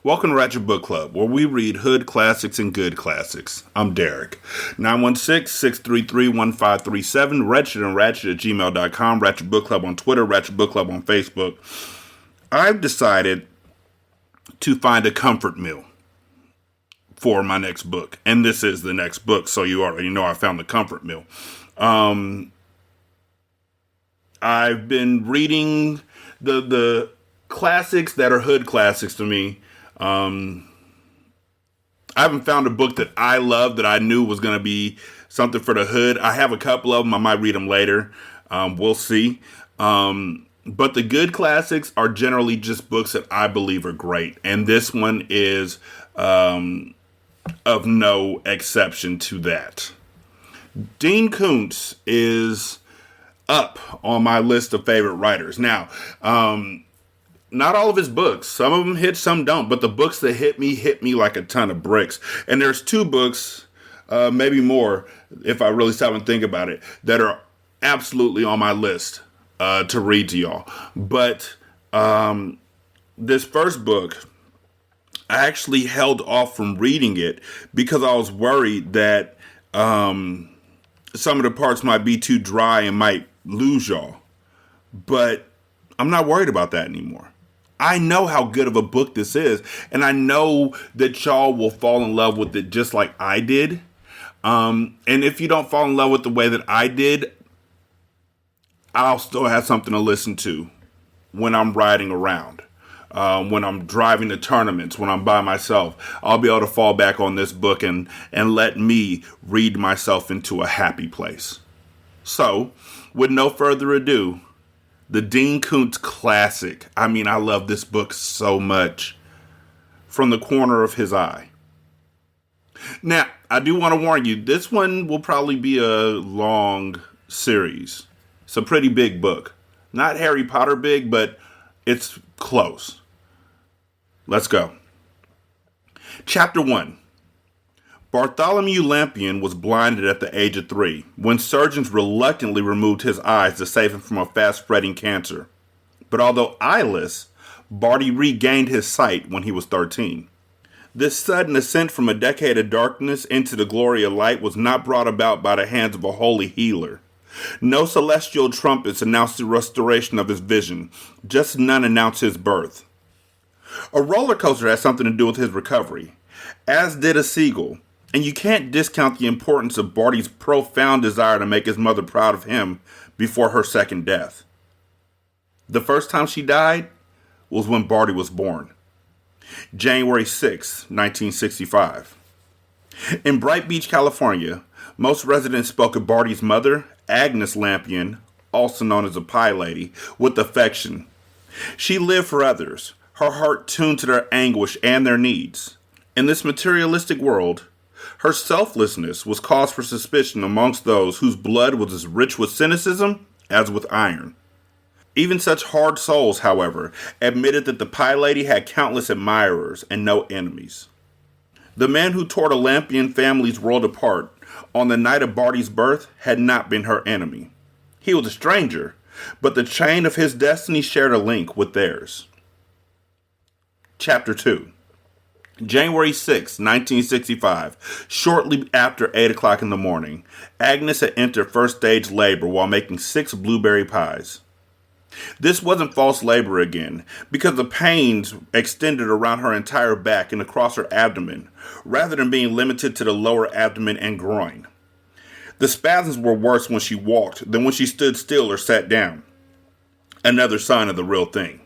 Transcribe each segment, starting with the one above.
Welcome to Ratchet Book Club, where we read hood classics and good classics. I'm Derek. 916-633-1537, Ratchet and Ratchet at gmail.com, Ratchet Book Club on Twitter, Ratchet Book Club on Facebook. I've decided to find a comfort meal for my next book. And this is the next book, so you already know I found the comfort meal. I've been reading the classics that are hood classics to me. I haven't found a book that I love that I knew was going to be something for the hood. I have a couple of them. I might read them later. We'll see. But the good classics are generally just books that I believe are great. And this one is of no exception to that. Dean Koontz is up on my list of favorite writers. Now, not all of his books. Some of them hit, some don't. But the books that hit me like a ton of bricks. And there's two books, maybe more, if I really stop and think about it, that are absolutely on my list to read to y'all. But this first book, I actually held off from reading it because I was worried that some of the parts might be too dry and might lose y'all. But I'm not worried about that anymore. I know how good of a book this is, and I know that y'all will fall in love with it just like I did. And if you don't fall in love with the way that I did, I'll still have something to listen to when I'm riding around, when I'm driving to tournaments, when I'm by myself. I'll be able to fall back on this book and let me read myself into a happy place. So, with no further ado, the Dean Koontz classic. I mean, I love this book so much. From the Corner of His Eye. Now, I do want to warn you, this one will probably be a long series. It's a pretty big book. Not Harry Potter big, but it's close. Let's go. Chapter 1. Bartholomew Lampion was blinded at the age of 3 when surgeons reluctantly removed his eyes to save him from a fast-spreading cancer. But although eyeless, Barty regained his sight when he was 13. This sudden ascent from a decade of darkness into the glory of light was not brought about by the hands of a holy healer. No celestial trumpets announced the restoration of his vision, just none announced his birth. A roller coaster had something to do with his recovery, as did a seagull. And you can't discount the importance of Barty's profound desire to make his mother proud of him before her second death. The first time she died was when Barty was born. January 6, 1965. In Bright Beach, California, most residents spoke of Barty's mother, Agnes Lampion, also known as a Pie Lady, with affection. She lived for others, her heart tuned to their anguish and their needs. In this materialistic world, her selflessness was cause for suspicion amongst those whose blood was as rich with cynicism as with iron. Even such hard souls, however, admitted that the Pie Lady had countless admirers and no enemies. The man who tore the Lampion family's world apart on the night of Barty's birth had not been her enemy. He was a stranger, but the chain of his destiny shared a link with theirs. Chapter 2. January 6, 1965, shortly after 8 o'clock in the morning, Agnes had entered first stage labor while making 6 blueberry pies. This wasn't false labor again, because the pains extended around her entire back and across her abdomen, rather than being limited to the lower abdomen and groin. The spasms were worse when she walked than when she stood still or sat down. Another sign of the real thing.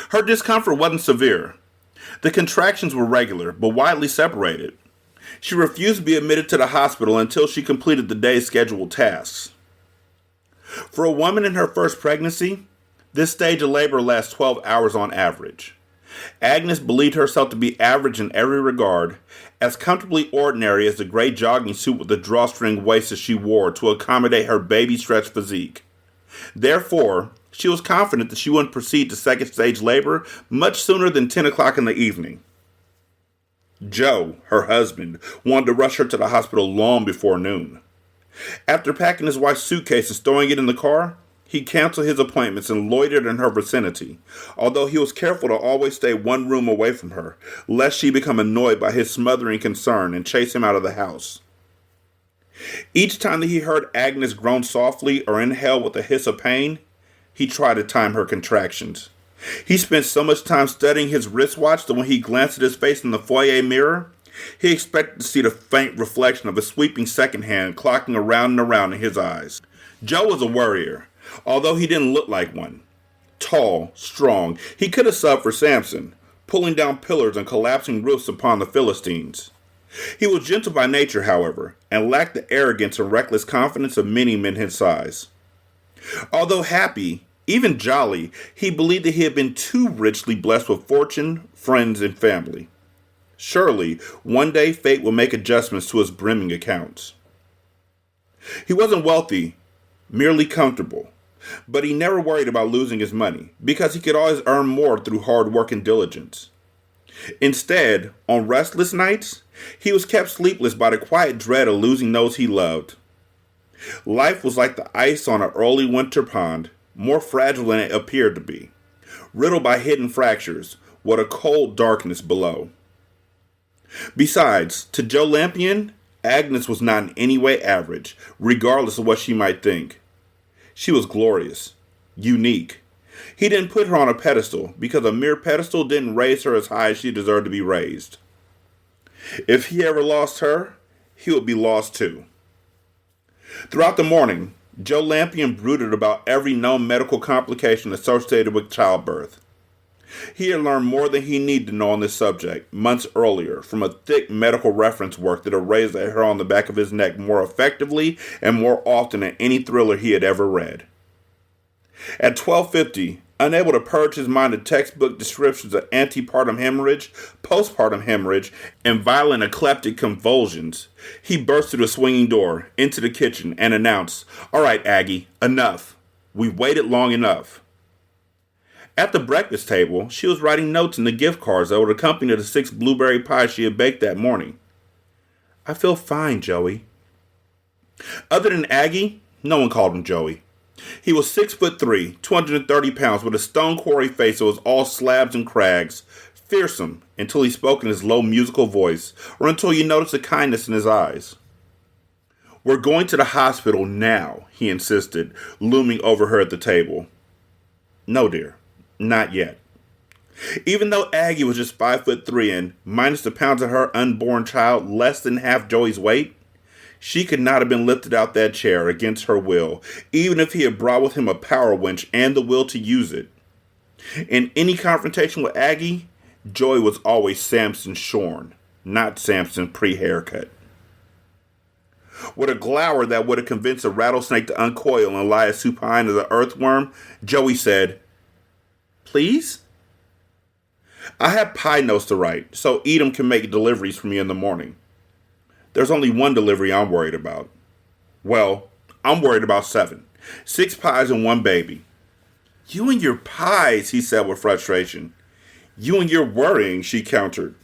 Her discomfort wasn't severe. The contractions were regular, but widely separated. She refused to be admitted to the hospital until she completed the day's scheduled tasks. For a woman in her first pregnancy, this stage of labor lasts 12 hours on average. Agnes believed herself to be average in every regard, as comfortably ordinary as the gray jogging suit with the drawstring waist that she wore to accommodate her baby-stretched physique. Therefore, she was confident that she wouldn't proceed to second stage labor much sooner than 10 o'clock in the evening. Joe, her husband, wanted to rush her to the hospital long before noon. After packing his wife's suitcase and stowing it in the car, he canceled his appointments and loitered in her vicinity, although he was careful to always stay one room away from her, lest she become annoyed by his smothering concern and chase him out of the house. Each time that he heard Agnes groan softly or inhale with a hiss of pain, he tried to time her contractions. He spent so much time studying his wristwatch that when he glanced at his face in the foyer mirror, he expected to see the faint reflection of a sweeping second hand clocking around and around in his eyes. Joe was a worrier, although he didn't look like one. Tall, strong, he could have subbed for Samson, pulling down pillars and collapsing roofs upon the Philistines. He was gentle by nature, however, and lacked the arrogance and reckless confidence of many men his size. Although happy, even jolly, he believed that he had been too richly blessed with fortune, friends, and family. Surely, one day fate would make adjustments to his brimming accounts. He wasn't wealthy, merely comfortable, but he never worried about losing his money, because he could always earn more through hard work and diligence. Instead, on restless nights, he was kept sleepless by the quiet dread of losing those he loved. Life was like the ice on an early winter pond, more fragile than it appeared to be, riddled by hidden fractures, with a cold darkness below. Besides, to Joe Lampion, Agnes was not in any way average, regardless of what she might think. She was glorious, unique. He didn't put her on a pedestal, because a mere pedestal didn't raise her as high as she deserved to be raised. If he ever lost her, he would be lost too. Throughout the morning, Joe Lampion brooded about every known medical complication associated with childbirth. He had learned more than he needed to know on this subject months earlier from a thick medical reference work that had raised the hair on the back of his neck more effectively and more often than any thriller he had ever read. At 12:50, unable to purge his mind of textbook descriptions of antepartum hemorrhage, postpartum hemorrhage, and violent ecleptic convulsions, he burst through the swinging door into the kitchen and announced, "All right, Aggie, enough. We've waited long enough." At the breakfast table, she was writing notes in the gift cards that would accompany the 6 blueberry pies she had baked that morning. "I feel fine, Joey." Other than Aggie, no one called him Joey. He was 6'3", 230 pounds, with a stone quarry face that was all slabs and crags, fearsome until he spoke in his low musical voice, or until you noticed the kindness in his eyes. "We're going to the hospital now," he insisted, looming over her at the table. "No, dear. Not yet." Even though Aggie was just 5'3" and, minus the pounds of her unborn child, less than half Joey's weight, she could not have been lifted out that chair against her will, even if he had brought with him a power winch and the will to use it. In any confrontation with Aggie, Joey was always Samson shorn, not Samson pre-haircut. With a glower that would have convinced a rattlesnake to uncoil and lie as supine as an earthworm, Joey said, "Please?" "I have pie notes to write, so Edom can make deliveries for me in the morning. There's only one delivery I'm worried about. Well, I'm worried about 7. 6 pies and 1 baby." "You and your pies," he said with frustration. "You and your worrying," she countered,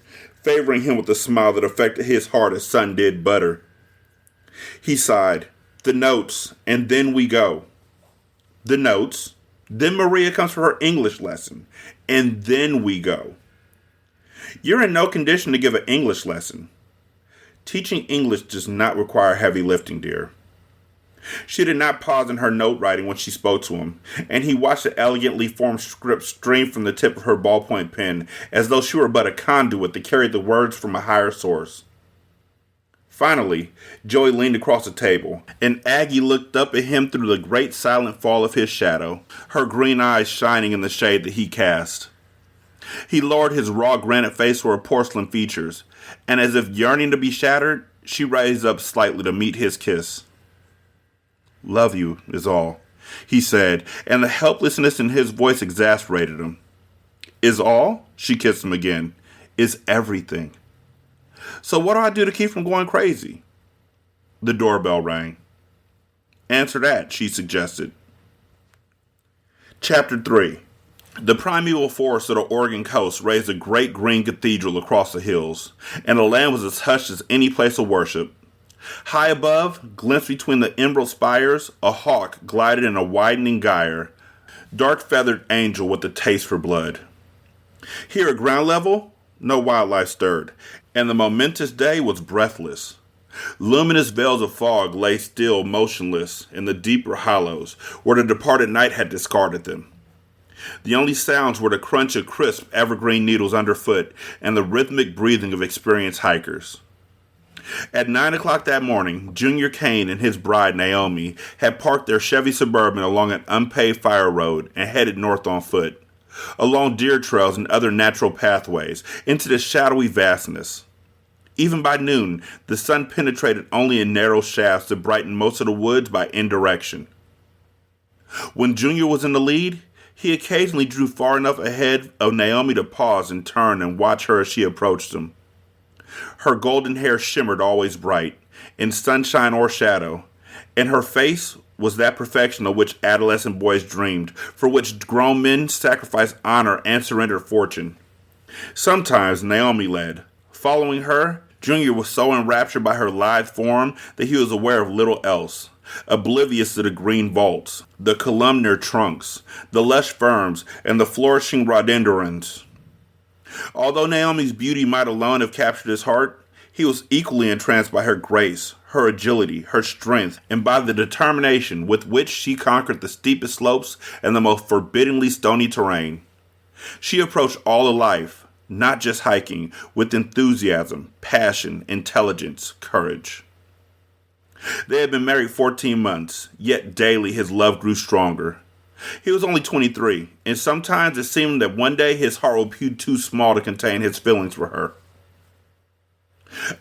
favoring him with a smile that affected his heart as sun did butter. He sighed. "The notes, and then we go." "The notes? Then Maria comes for her English lesson, and then we go." "You're in no condition to give an English lesson." "Teaching English does not require heavy lifting, dear." She did not pause in her note writing when she spoke to him, and he watched the elegantly formed script stream from the tip of her ballpoint pen as though she were but a conduit that carried the words from a higher source. Finally, Joey leaned across the table, and Aggie looked up at him through the great silent fall of his shadow, her green eyes shining in the shade that he cast. He lowered his raw granite face to her porcelain features, and as if yearning to be shattered, she raised up slightly to meet his kiss. "Love you is all," he said, and the helplessness in his voice exasperated him. "Is all?" She kissed him again. "Is everything. So what do I do to keep from going crazy?" The doorbell rang. "Answer that," she suggested. Chapter 3. The primeval forests of the Oregon coast raised a great green cathedral across the hills, and the land was as hushed as any place of worship. High above, glimpsed between the emerald spires, a hawk glided in a widening gyre, dark-feathered angel with a taste for blood. Here at ground level, no wildlife stirred, and the momentous day was breathless. Luminous veils of fog lay still motionless in the deeper hollows where the departed night had discarded them. The only sounds were the crunch of crisp evergreen needles underfoot and the rhythmic breathing of experienced hikers. At 9 o'clock that morning, Junior Kane and his bride Naomi had parked their Chevy Suburban along an unpaved fire road and headed north on foot, along deer trails and other natural pathways, into the shadowy vastness. Even by noon, the sun penetrated only in narrow shafts to brighten most of the woods by indirection. When Junior was in the lead, he occasionally drew far enough ahead of Naomi to pause and turn and watch her as she approached him. Her golden hair shimmered always bright, in sunshine or shadow, and her face was that perfection of which adolescent boys dreamed, for which grown men sacrificed honor and surrendered fortune. Sometimes Naomi led. Following her, Junior was so enraptured by her lithe form that he was aware of little else, oblivious to the green vaults, the columnar trunks, the lush ferns, and the flourishing rhododendrons. Although Naomi's beauty might alone have captured his heart, he was equally entranced by her grace, her agility, her strength, and by the determination with which she conquered the steepest slopes and the most forbiddingly stony terrain. She approached all of life, not just hiking, with enthusiasm, passion, intelligence, courage. They had been married 14 months, yet daily his love grew stronger. He was only 23, and sometimes it seemed that one day his heart would be too small to contain his feelings for her.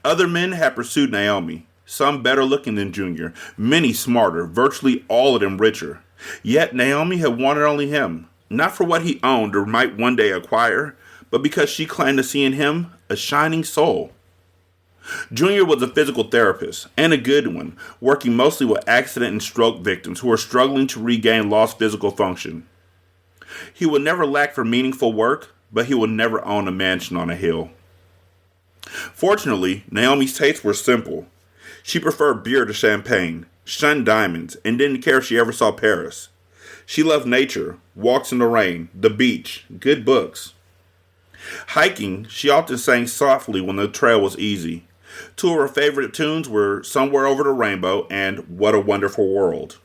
Other men had pursued Naomi, some better looking than Junior, many smarter, virtually all of them richer. Yet Naomi had wanted only him, not for what he owned or might one day acquire, but because she claimed to see in him a shining soul. Junior was a physical therapist, and a good one, working mostly with accident and stroke victims who were struggling to regain lost physical function. He would never lack for meaningful work, but he would never own a mansion on a hill. Fortunately, Naomi's tastes were simple. She preferred beer to champagne, shunned diamonds, and didn't care if she ever saw Paris. She loved nature, walks in the rain, the beach, good books. Hiking, she often sang softly when the trail was easy. Two of her favorite tunes were Somewhere Over the Rainbow and What a Wonderful World.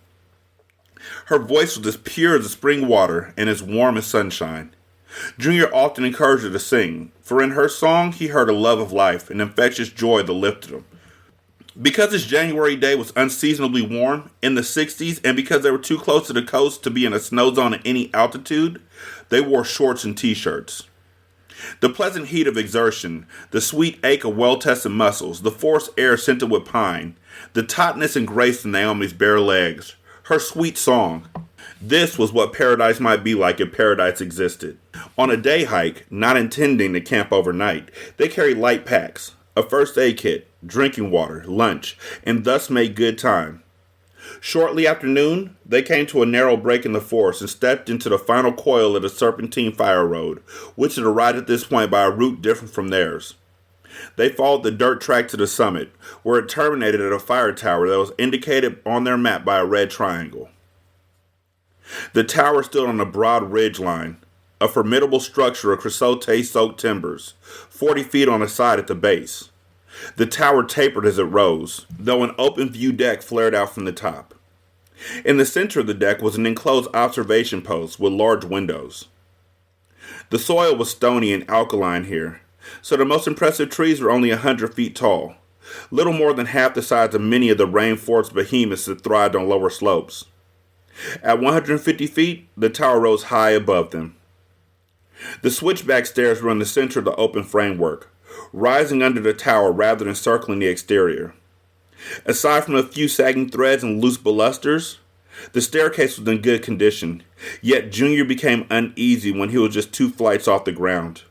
Her voice was as pure as the spring water and as warm as sunshine. Junior often encouraged her to sing, for in her song he heard a love of life, an infectious joy that lifted him. Because this January day was unseasonably warm, in the 60s, and because they were too close to the coast to be in a snow zone at any altitude, they wore shorts and t-shirts. The pleasant heat of exertion, the sweet ache of well-tested muscles, the forced air scented with pine, the tautness and grace in Naomi's bare legs, her sweet song. This was what paradise might be like if paradise existed. On a day hike, not intending to camp overnight, they carried light packs, a first aid kit, drinking water, lunch, and thus made good time. Shortly after noon, they came to a narrow break in the forest and stepped into the final coil of the serpentine fire road, which had arrived at this point by a route different from theirs. They followed the dirt track to the summit, where it terminated at a fire tower that was indicated on their map by a red triangle. The tower stood on a broad ridge line, a formidable structure of creosote-soaked timbers, 40 feet on a side at the base. The tower tapered as it rose, though an open-view deck flared out from the top. In the center of the deck was an enclosed observation post with large windows. The soil was stony and alkaline here, so the most impressive trees were only 100 feet tall, little more than half the size of many of the rainforest behemoths that thrived on lower slopes. At 150 feet, the tower rose high above them. The switchback stairs were in the center of the open framework, rising under the tower rather than circling the exterior. Aside from a few sagging threads and loose balusters, the staircase was in good condition, yet Junior became uneasy when he was just 2 flights off the ground.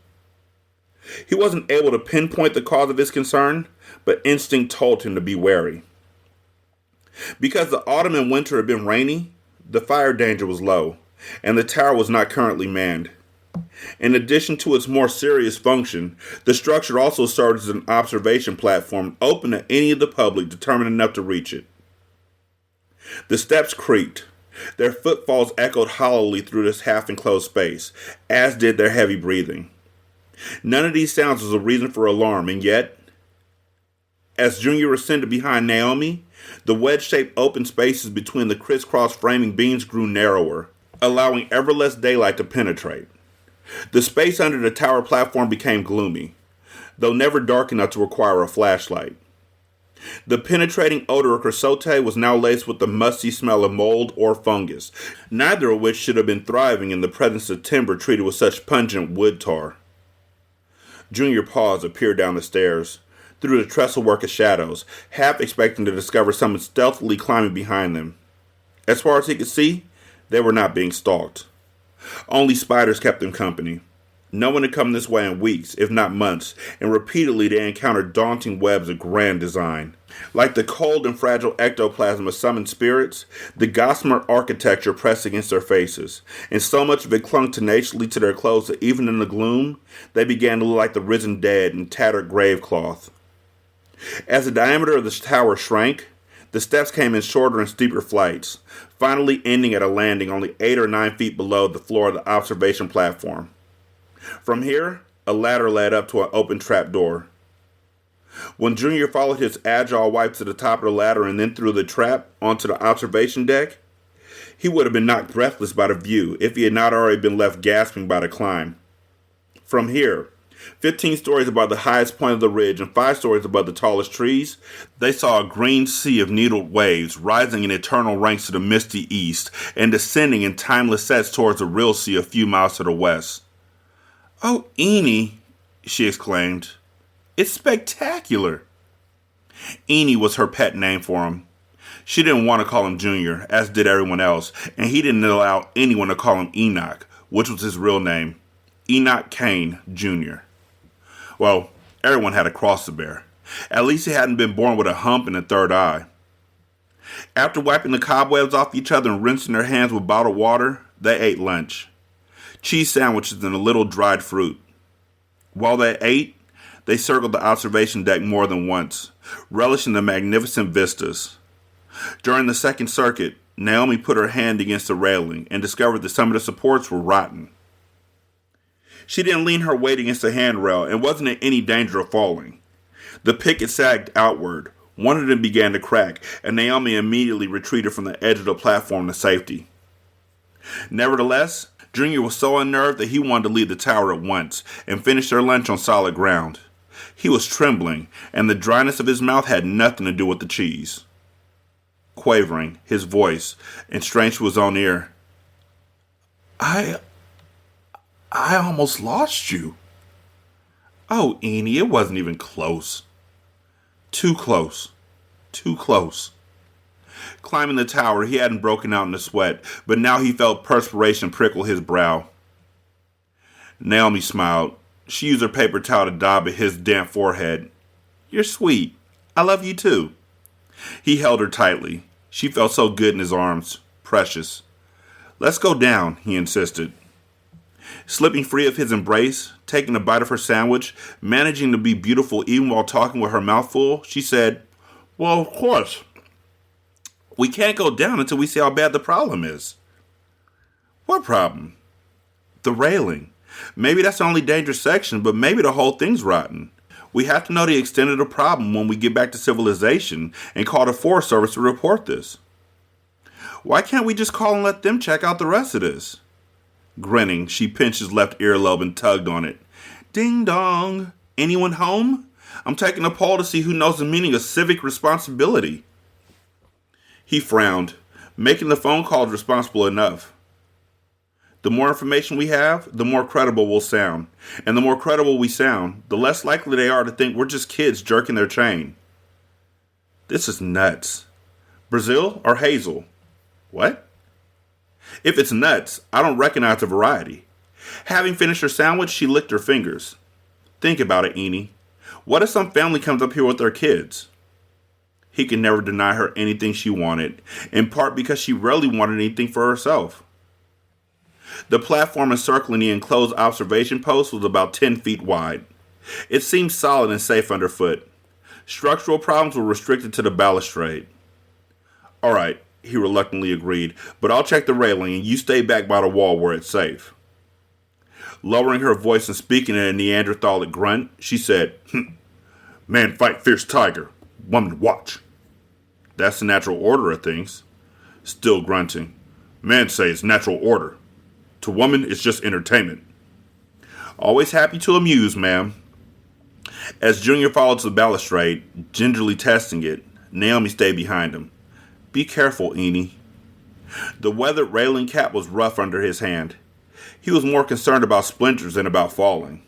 He wasn't able to pinpoint the cause of his concern, but instinct told him to be wary. Because the autumn and winter had been rainy, the fire danger was low, and the tower was not currently manned. In addition to its more serious function, the structure also served as an observation platform open to any of the public determined enough to reach it. The steps creaked. Their footfalls echoed hollowly through this half-enclosed space, as did their heavy breathing. None of these sounds was a reason for alarm, and yet, as Junior ascended behind Naomi, the wedge-shaped open spaces between the crisscross framing beams grew narrower, allowing ever less daylight to penetrate. The space under the tower platform became gloomy, though never dark enough to require a flashlight. The penetrating odor of creosote was now laced with the musty smell of mold or fungus, neither of which should have been thriving in the presence of timber treated with such pungent wood tar. Junior paused and peered down the stairs, through the trestle-work of shadows, half expecting to discover someone stealthily climbing behind them. As far as he could see, they were not being stalked. Only spiders kept them company. No one had come this way in weeks, if not months, and repeatedly they encountered daunting webs of grand design. Like the cold and fragile ectoplasm of summoned spirits, the gossamer architecture pressed against their faces, and so much of it clung tenaciously to their clothes that even in the gloom, they began to look like the risen dead in tattered grave cloth. As the diameter of the tower shrank, the steps came in shorter and steeper flights, finally ending at a landing only 8 or 9 feet below the floor of the observation platform. From here, a ladder led up to an open trapdoor. When Junior followed his agile wife to the top of the ladder and then through the trap onto the observation deck, he would have been knocked breathless by the view if he had not already been left gasping by the climb. From here, 15 stories above the highest point of the ridge and 5 stories above the tallest trees, they saw a green sea of needled waves rising in eternal ranks to the misty east and descending in timeless sets towards the real sea a few miles to the west. "Oh, Eenie," she exclaimed. "It's spectacular." Eenie was her pet name for him. She didn't want to call him Junior, as did everyone else, and he didn't allow anyone to call him Enoch, which was his real name. Enoch Kane, Jr. Well, everyone had a cross to bear. At least he hadn't been born with a hump and a third eye. After wiping the cobwebs off each other and rinsing their hands with bottled water, they ate lunch. Cheese sandwiches and a little dried fruit. While they ate, they circled the observation deck more than once, relishing the magnificent vistas. During the second circuit, Naomi put her hand against the railing and discovered that some of the supports were rotten. She didn't lean her weight against the handrail and wasn't in any danger of falling. The picket sagged outward. One of them began to crack, and Naomi immediately retreated from the edge of the platform to safety. Nevertheless, Junior was so unnerved that he wanted to leave the tower at once and finish their lunch on solid ground. He was trembling, and the dryness of his mouth had nothing to do with the cheese. Quavering, his voice, and strange to his own ear, I almost lost you." "Oh, Eenie, it wasn't even close." "Too close. Too close." Climbing the tower, he hadn't broken out in a sweat, but now he felt perspiration prickle his brow. Naomi smiled. She used her paper towel to dab at his damp forehead. "You're sweet. I love you too." He held her tightly. She felt so good in his arms. Precious. "Let's go down," he insisted. Slipping free of his embrace, taking a bite of her sandwich, managing to be beautiful even while talking with her mouth full, she said, "Well, of course. We can't go down until we see how bad the problem is." "What problem?" "The railing. Maybe that's the only dangerous section, but maybe the whole thing's rotten. We have to know the extent of the problem when we get back to civilization and call the Forest Service to report this." "Why can't we just call and let them check out the rest of this?" Grinning, she pinched his left earlobe and tugged on it. "Ding dong. Anyone home? I'm taking a poll to see who knows the meaning of civic responsibility." He frowned. Making the phone call is responsible enough. The more information we have, the more credible we'll sound. And the more credible we sound, the less likely they are to think we're just kids jerking their chain. This is nuts. Brazil or Hazel? What? If it's nuts, I don't recognize the variety. Having finished her sandwich, she licked her fingers. Think about it, Eenie. What if some family comes up here with their kids? He could never deny her anything she wanted, in part because she rarely wanted anything for herself. The platform encircling the enclosed observation post was about 10 feet wide. It seemed solid and safe underfoot. Structural problems were restricted to the balustrade. All right, he reluctantly agreed, but I'll check the railing and you stay back by the wall where it's safe. Lowering her voice and speaking in a Neanderthalic grunt, she said, Man fight fierce tiger, woman watch. That's the natural order of things. Still grunting. Man say it's natural order. To woman, it's just entertainment. Always happy to amuse, ma'am. As Junior followed to the balustrade, gingerly testing it, Naomi stayed behind him. Be careful, Eni. The weathered railing cap was rough under his hand. He was more concerned about splinters than about falling.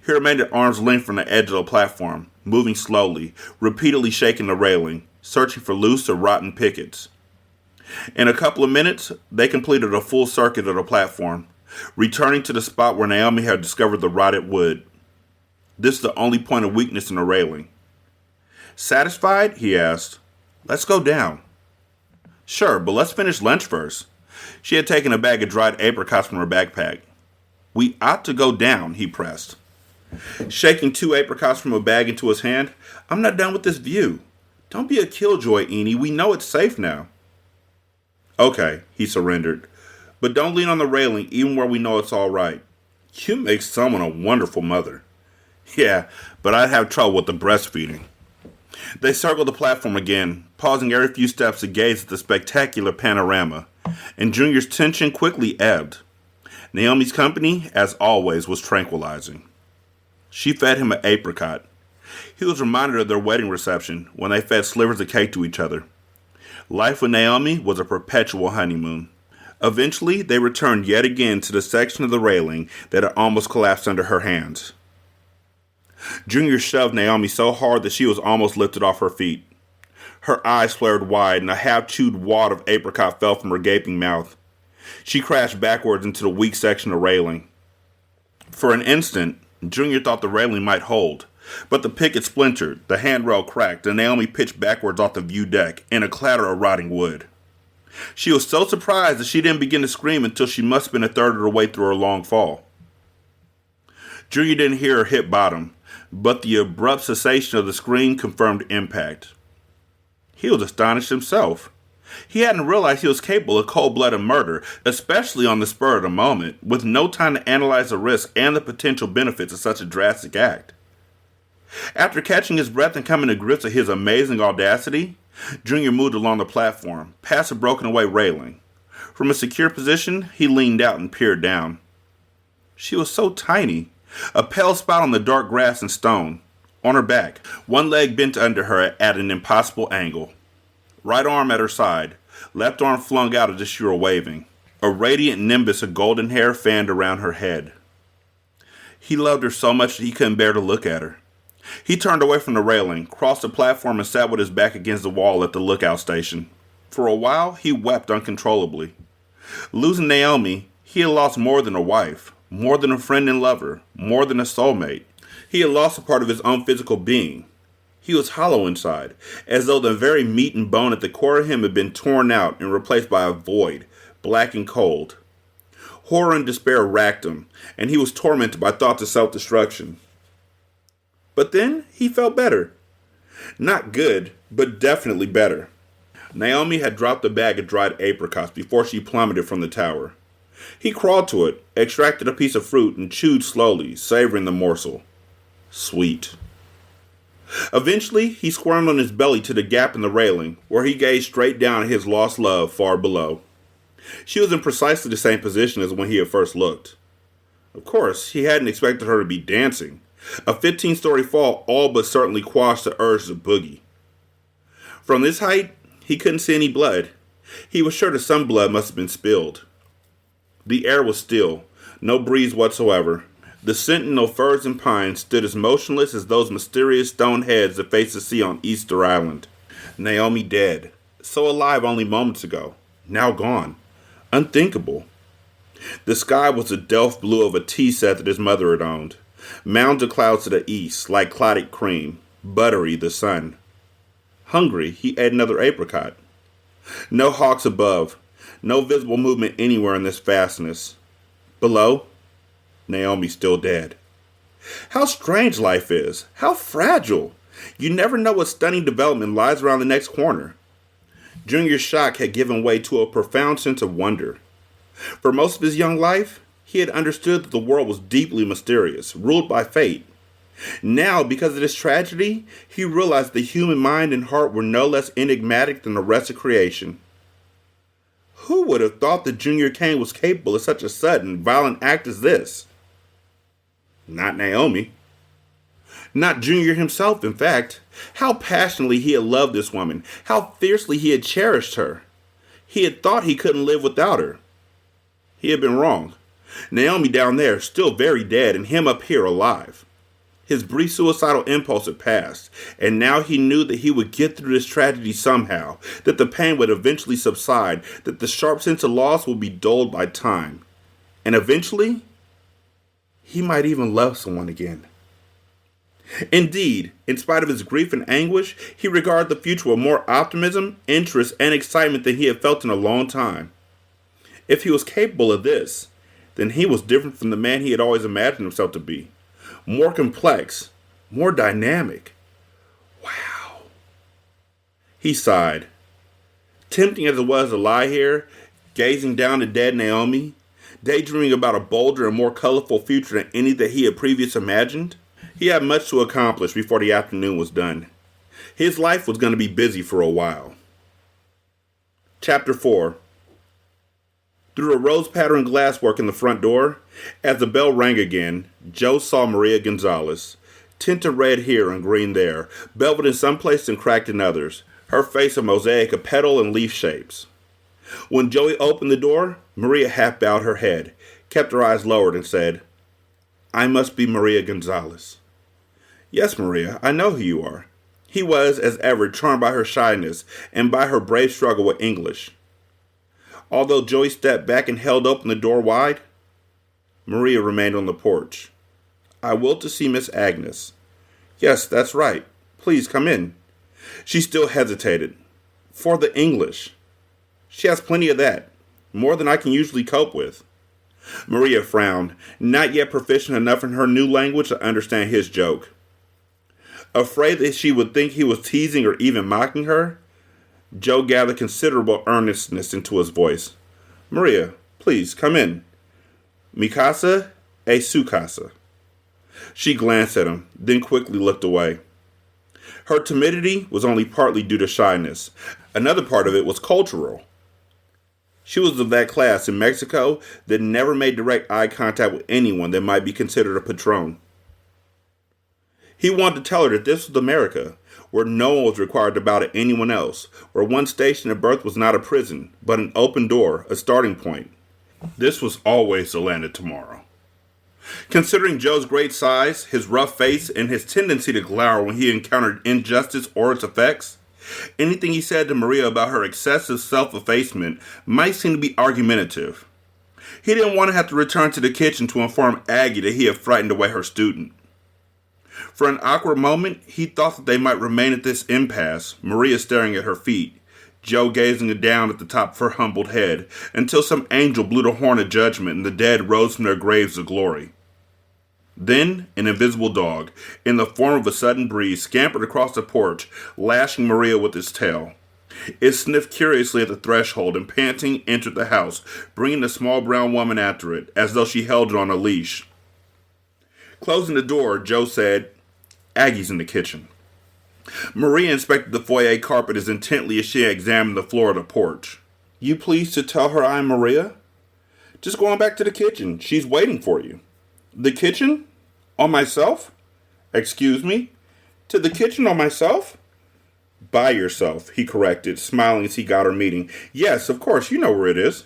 He remained at arm's length from the edge of the platform, moving slowly, repeatedly shaking the railing, searching for loose or rotten pickets. In a couple of minutes, they completed a full circuit of the platform, returning to the spot where Naomi had discovered the rotted wood. This is the only point of weakness in the railing. Satisfied? He asked. Let's go down. Sure, but let's finish lunch first. She had taken a bag of dried apricots from her backpack. We ought to go down, he pressed. Shaking 2 apricots from a bag into his hand, I'm not done with this view. Don't be a killjoy, Eni. We know it's safe now. Okay, he surrendered. But don't lean on the railing even where we know it's all right. You make someone a wonderful mother. Yeah, but I'd have trouble with the breastfeeding. They circled the platform again, pausing every few steps to gaze at the spectacular panorama, and Junior's tension quickly ebbed. Naomi's company, as always, was tranquilizing. She fed him an apricot. He was reminded of their wedding reception when they fed slivers of cake to each other. Life with Naomi was a perpetual honeymoon. Eventually, they returned yet again to the section of the railing that had almost collapsed under her hands. Junior shoved Naomi so hard that she was almost lifted off her feet. Her eyes flared wide, and a half-chewed wad of apricot fell from her gaping mouth. She crashed backwards into the weak section of railing. For an instant, Junior thought the railing might hold, but the picket splintered, the handrail cracked, and Naomi pitched backwards off the view deck in a clatter of rotting wood. She was so surprised that she didn't begin to scream until she must have been a third of the way through her long fall. Junior didn't hear her hit bottom, but the abrupt cessation of the scream confirmed impact. He was astonished himself. He hadn't realized he was capable of cold-blooded murder, especially on the spur of the moment, with no time to analyze the risk and the potential benefits of such a drastic act. After catching his breath and coming to grips with his amazing audacity, Junior moved along the platform, past a broken-away railing. From a secure position, he leaned out and peered down. She was so tiny, a pale spot on the dark grass and stone. On her back, one leg bent under her at an impossible angle. Right arm at her side, left arm flung out as if she were waving. A radiant nimbus of golden hair fanned around her head. He loved her so much that he couldn't bear to look at her. He turned away from the railing, crossed the platform, and sat with his back against the wall at the lookout station. For a while, he wept uncontrollably. Losing Naomi, he had lost more than a wife, more than a friend and lover, more than a soulmate. He had lost a part of his own physical being. He was hollow inside, as though the very meat and bone at the core of him had been torn out and replaced by a void, black and cold. Horror and despair racked him, and he was tormented by thoughts of self-destruction. But then he felt better. Not good, but definitely better. Naomi had dropped a bag of dried apricots before she plummeted from the tower. He crawled to it, extracted a piece of fruit, and chewed slowly, savoring the morsel. Sweet. Eventually, he squirmed on his belly to the gap in the railing, where he gazed straight down at his lost love far below. She was in precisely the same position as when he had first looked. Of course, he hadn't expected her to be dancing. A 15-story fall all but certainly quashed the urge to boogie. From this height, he couldn't see any blood. He was sure that some blood must have been spilled. The air was still, no breeze whatsoever. The sentinel firs and pines stood as motionless as those mysterious stone heads that face the sea on Easter Island. Naomi dead, so alive only moments ago, now gone. Unthinkable. The sky was the delft blue of a tea set that his mother had owned. Mounds of clouds to the east, like clotted cream. Buttery, the sun. Hungry, he ate another apricot. No hawks above. No visible movement anywhere in this vastness. Below, Naomi still dead. How strange life is. How fragile. You never know what stunning development lies around the next corner. Junior's shock had given way to a profound sense of wonder. For most of his young life, he had understood that the world was deeply mysterious, ruled by fate. Now, because of this tragedy, he realized the human mind and heart were no less enigmatic than the rest of creation. Who would have thought that Junior Cain was capable of such a sudden, violent act as this? Not Naomi. Not Junior himself, in fact. How passionately he had loved this woman. How fiercely he had cherished her. He had thought he couldn't live without her. He had been wrong. Naomi down there, still very dead, and him up here alive. His brief suicidal impulse had passed, and now he knew that he would get through this tragedy somehow, that the pain would eventually subside, that the sharp sense of loss would be dulled by time. And eventually, he might even love someone again. Indeed, in spite of his grief and anguish, he regarded the future with more optimism, interest, and excitement than he had felt in a long time. If he was capable of this, then he was different from the man he had always imagined himself to be. More complex, more dynamic. Wow. He sighed. Tempting as it was to lie here, gazing down at dead Naomi, daydreaming about a bolder and more colorful future than any that he had previously imagined, he had much to accomplish before the afternoon was done. His life was going to be busy for a while. Chapter 4. Through the rose-patterned glasswork in the front door, as the bell rang again, Joe saw Maria Gonzalez, tinted red here and green there, velvet in some places and cracked in others, her face a mosaic of petal and leaf shapes. When Joey opened the door, Maria half bowed her head, kept her eyes lowered, and said, "I must be Maria Gonzalez." "Yes, Maria, I know who you are." He was, as ever, charmed by her shyness and by her brave struggle with English. Although Joey stepped back and held open the door wide, Maria remained on the porch. "I will to see Miss Agnes." "Yes, that's right. Please come in." She still hesitated. "For the English." "She has plenty of that. More than I can usually cope with." Maria frowned, not yet proficient enough in her new language to understand his joke. Afraid that she would think he was teasing or even mocking her, Joe gathered considerable earnestness into his voice. "Maria, please, come in. Mi casa es su casa." She glanced at him, then quickly looked away. Her timidity was only partly due to shyness. Another part of it was cultural. She was of that class in Mexico that never made direct eye contact with anyone that might be considered a patron. He wanted to tell her that this was America, where no one was required to bow to anyone else, where one's station at birth was not a prison, but an open door, a starting point. This was always the land of tomorrow. Considering Joe's great size, his rough face, and his tendency to glower when he encountered injustice or its effects, anything he said to Maria about her excessive self-effacement might seem to be argumentative. He didn't want to have to return to the kitchen to inform Aggie that he had frightened away her student. For an awkward moment, he thought that they might remain at this impasse, Maria staring at her feet, Joe gazing down at the top of her humbled head, until some angel blew the horn of judgment and the dead rose from their graves of glory. Then, an invisible dog, in the form of a sudden breeze, scampered across the porch, lashing Maria with its tail. It sniffed curiously at the threshold and, panting, entered the house, bringing the small brown woman after it, as though she held it on a leash. Closing the door, Joe said, "Aggie's in the kitchen." Maria inspected the foyer carpet as intently as she examined the floor of the porch. "You pleased to tell her I'm Maria?" "Just going back to the kitchen. She's waiting for you." "The kitchen? On myself?" "Excuse me? To the kitchen on myself?" "By yourself," he corrected, smiling as he got her meaning. "Yes, of course, you know where it is."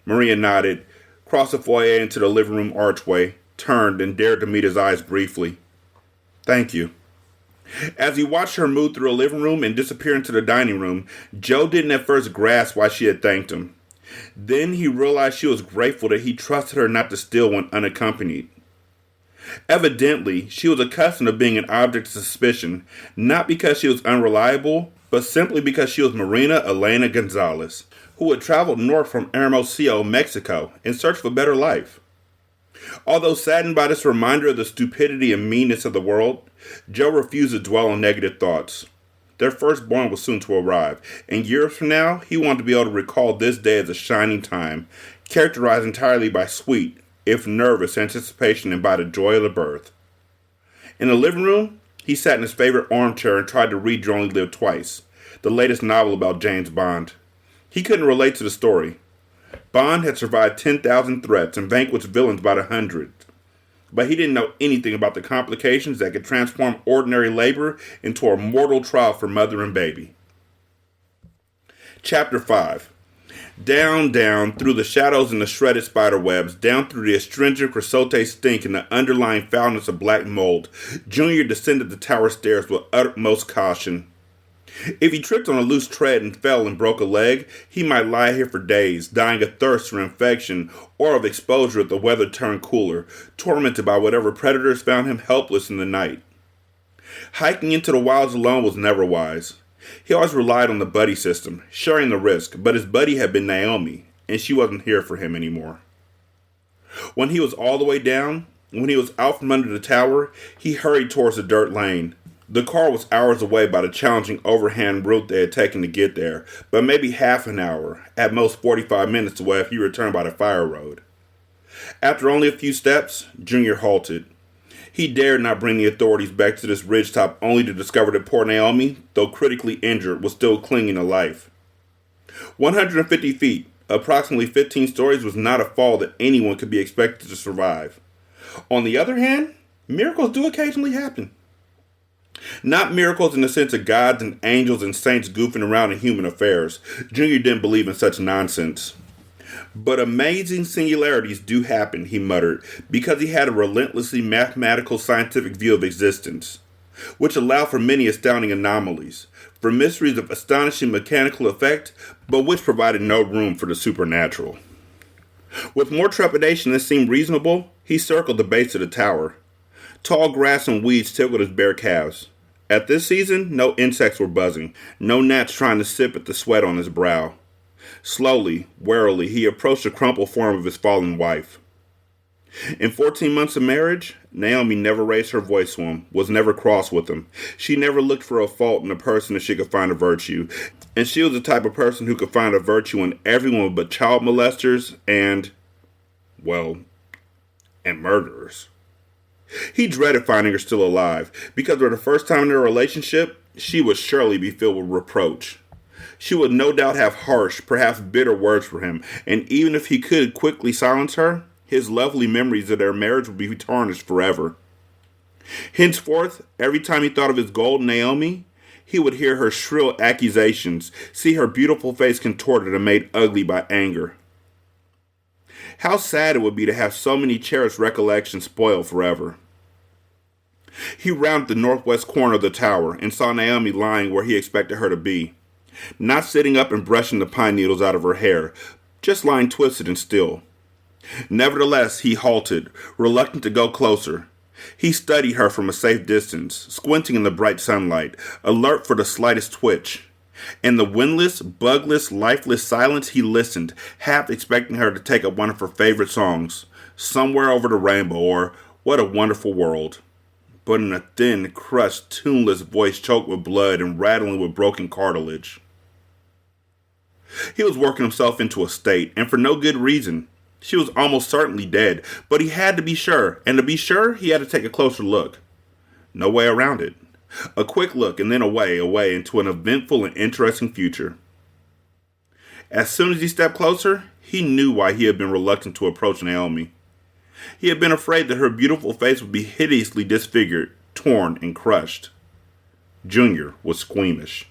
Maria nodded, crossed the foyer into the living room archway, turned, and dared to meet his eyes briefly. "Thank you." As he watched her move through the living room and disappear into the dining room, Joe didn't at first grasp why she had thanked him. Then he realized she was grateful that he trusted her not to steal when unaccompanied. Evidently, she was accustomed to being an object of suspicion, not because she was unreliable, but simply because she was Marina Elena Gonzalez, who had traveled north from Hermosillo, Mexico, in search of a better life. Although saddened by this reminder of the stupidity and meanness of the world, Joe refused to dwell on negative thoughts. Their firstborn was soon to arrive, and years from now, he wanted to be able to recall this day as a shining time, characterized entirely by sweet, if nervous, anticipation and by the joy of the birth. In the living room, he sat in his favorite armchair and tried to read You Only Live Twice, the latest novel about James Bond. He couldn't relate to the story. Bond had survived 10,000 threats and vanquished villains by the hundreds, but he didn't know anything about the complications that could transform ordinary labor into a mortal trial for mother and baby. Chapter 5. Down, down, through the shadows and the shredded spider webs, down through the astringent creosote stink and the underlying foulness of black mold, Junior descended the tower stairs with utmost caution. If he tripped on a loose tread and fell and broke a leg, he might lie here for days, dying of thirst or infection, or of exposure if the weather turned cooler, tormented by whatever predators found him helpless in the night. Hiking into the wilds alone was never wise. He always relied on the buddy system, sharing the risk, but his buddy had been Naomi, and she wasn't here for him anymore. When he was all the way down, when he was out from under the tower, he hurried towards the dirt lane. The car was hours away by the challenging overhand route they had taken to get there, but maybe half an hour, at most 45 minutes away if he returned by the fire road. After only a few steps, Junior halted. He dared not bring the authorities back to this ridgetop only to discover that poor Naomi, though critically injured, was still clinging to life. 150 feet, approximately 15 stories, was not a fall that anyone could be expected to survive. On the other hand, miracles do occasionally happen. Not miracles in the sense of gods and angels and saints goofing around in human affairs. Junior didn't believe in such nonsense. But amazing singularities do happen, he muttered, because he had a relentlessly mathematical scientific view of existence, which allowed for many astounding anomalies, for mysteries of astonishing mechanical effect, but which provided no room for the supernatural. With more trepidation than seemed reasonable, he circled the base of the tower. Tall grass and weeds tickled his bare calves. At this season, no insects were buzzing, no gnats trying to sip at the sweat on his brow. Slowly, warily, he approached the crumpled form of his fallen wife. In 14 months of marriage, Naomi never raised her voice to him, was never cross with him. She never looked for a fault in a person if she could find a virtue. And she was the type of person who could find a virtue in everyone but child molesters and murderers. He dreaded finding her still alive, because for the first time in their relationship, she would surely be filled with reproach. She would no doubt have harsh, perhaps bitter words for him, and even if he could quickly silence her, his lovely memories of their marriage would be tarnished forever. Henceforth, every time he thought of his golden Naomi, he would hear her shrill accusations, see her beautiful face contorted and made ugly by anger. How sad it would be to have so many cherished recollections spoiled forever. He rounded the northwest corner of the tower and saw Naomi lying where he expected her to be. Not sitting up and brushing the pine needles out of her hair, just lying twisted and still. Nevertheless, he halted, reluctant to go closer. He studied her from a safe distance, squinting in the bright sunlight, alert for the slightest twitch. In the windless, bugless, lifeless silence, he listened, half expecting her to take up one of her favorite songs, Somewhere Over the Rainbow, or What a Wonderful World. But in a thin, crushed, tuneless voice choked with blood and rattling with broken cartilage. He was working himself into a state, and for no good reason. She was almost certainly dead, but he had to be sure, and to be sure, he had to take a closer look. No way around it. A quick look, and then away into an eventful and interesting future. As soon as he stepped closer, he knew why he had been reluctant to approach Naomi. He had been afraid that her beautiful face would be hideously disfigured, torn, and crushed. Junior was squeamish.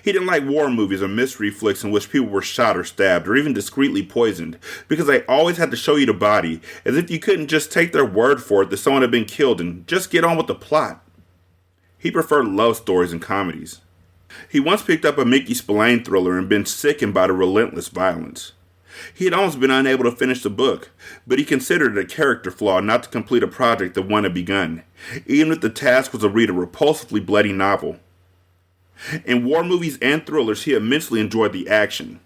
He didn't like war movies or mystery flicks in which people were shot or stabbed or even discreetly poisoned, because they always had to show you the body, as if you couldn't just take their word for it that someone had been killed and just get on with the plot. He preferred love stories and comedies. He once picked up a Mickey Spillane thriller and been sickened by the relentless violence. He had almost been unable to finish the book, but he considered it a character flaw not to complete a project that one had begun, even if the task was to read a repulsively bloody novel. In war movies and thrillers, he immensely enjoyed the action,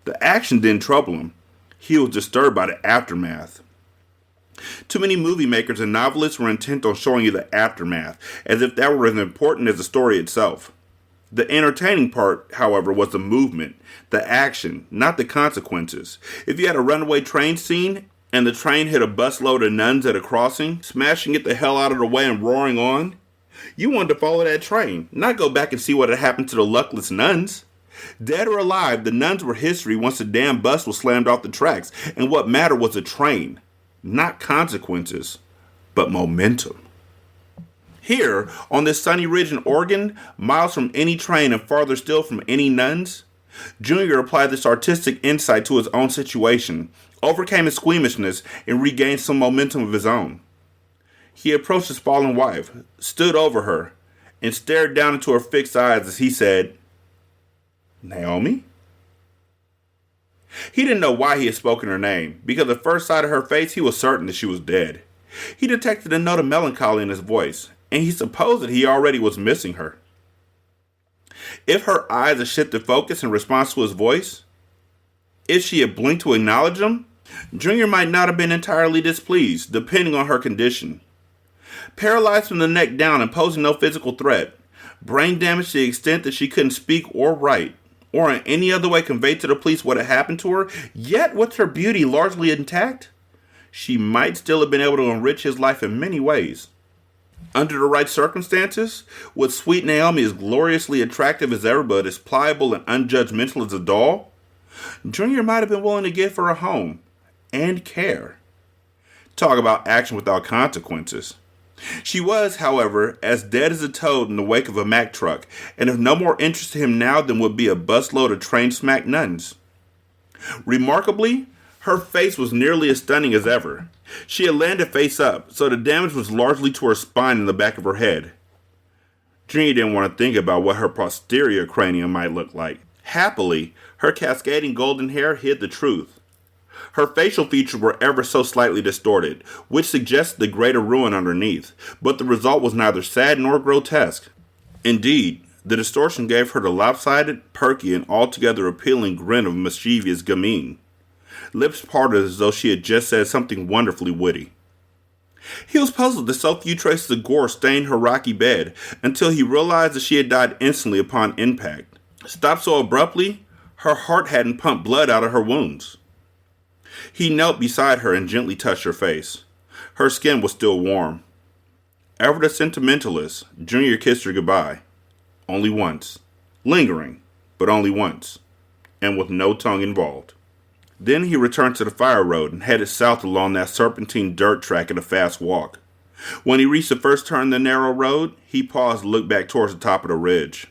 The action didn't trouble him. He was disturbed by the aftermath. Too many movie makers and novelists were intent on showing you the aftermath, as if that were as important as the story itself. The entertaining part, however, was the movement, the action, not the consequences. If you had a runaway train scene, and the train hit a busload of nuns at a crossing, smashing it the hell out of the way and roaring on, you wanted to follow that train, not go back and see what had happened to the luckless nuns. Dead or alive, the nuns were history once the damn bus was slammed off the tracks, and what mattered was the train. Not consequences, but momentum. Here, on this sunny ridge in Oregon, miles from any train and farther still from any nuns, Junior applied this artistic insight to his own situation, overcame his squeamishness, and regained some momentum of his own. He approached his fallen wife, stood over her, and stared down into her fixed eyes as he said, "Naomi?" He didn't know why he had spoken her name, because at first sight of her face he was certain that she was dead. He detected a note of melancholy in his voice, and he supposed that he already was missing her. If her eyes had shifted focus in response to his voice, if she had blinked to acknowledge him, Junior might not have been entirely displeased, depending on her condition. Paralyzed from the neck down and posing no physical threat, brain damage to the extent that she couldn't speak or write, or in any other way convey to the police what had happened to her, yet with her beauty largely intact, she might still have been able to enrich his life in many ways. Under the right circumstances, with sweet Naomi as gloriously attractive as ever but as pliable and unjudgmental as a doll, Junior might have been willing to give her a home and care. Talk about action without consequences. She was, however, as dead as a toad in the wake of a Mack truck, and of no more interest to him now than would be a busload of train-smacked nuns. Remarkably, her face was nearly as stunning as ever. She had landed face up, so the damage was largely to her spine and the back of her head. Junior didn't want to think about what her posterior cranium might look like. Happily, her cascading golden hair hid the truth. Her facial features were ever so slightly distorted, which suggested the greater ruin underneath, but the result was neither sad nor grotesque. Indeed, the distortion gave her the lopsided, perky, and altogether appealing grin of a mischievous gamine. Lips parted as though she had just said something wonderfully witty. He was puzzled that so few traces of gore stained her rocky bed, until he realized that she had died instantly upon impact. Stopped so abruptly, her heart hadn't pumped blood out of her wounds. He knelt beside her and gently touched her face. Her skin was still warm. Ever the sentimentalist, Junior kissed her goodbye. Only once. Lingering, but only once. And with no tongue involved. Then he returned to the fire road and headed south along that serpentine dirt track at a fast walk. When he reached the first turn in the narrow road, he paused to look back towards the top of the ridge.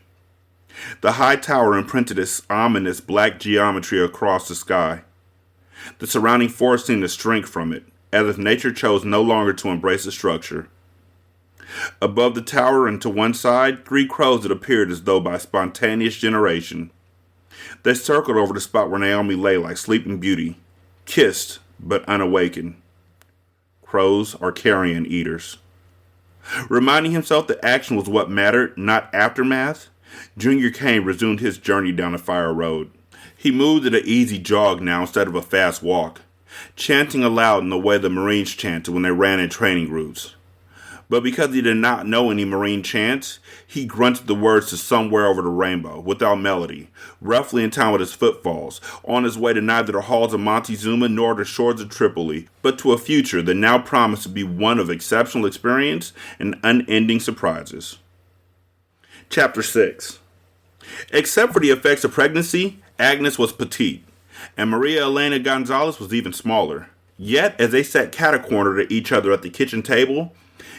The high tower imprinted its ominous black geometry across the sky. The surrounding forest seemed to shrink from it, as if nature chose no longer to embrace the structure. Above the tower and to one side, 3 crows had appeared as though by spontaneous generation. They circled over the spot where Naomi lay like sleeping beauty, kissed but unawakened. Crows are carrion eaters. Reminding himself that action was what mattered, not aftermath, Junior Kane resumed his journey down the fire road. He moved at an easy jog now instead of a fast walk, chanting aloud in the way the Marines chanted when they ran in training routes. But because he did not know any Marine chants, he grunted the words to Somewhere Over the Rainbow, without melody, roughly in time with his footfalls, on his way to neither the halls of Montezuma nor the shores of Tripoli, but to a future that now promised to be one of exceptional experience and unending surprises. Chapter 6. Except for the effects of pregnancy, Agnes was petite, and Maria Elena Gonzalez was even smaller. Yet, as they sat cat-a-corner to each other at the kitchen table,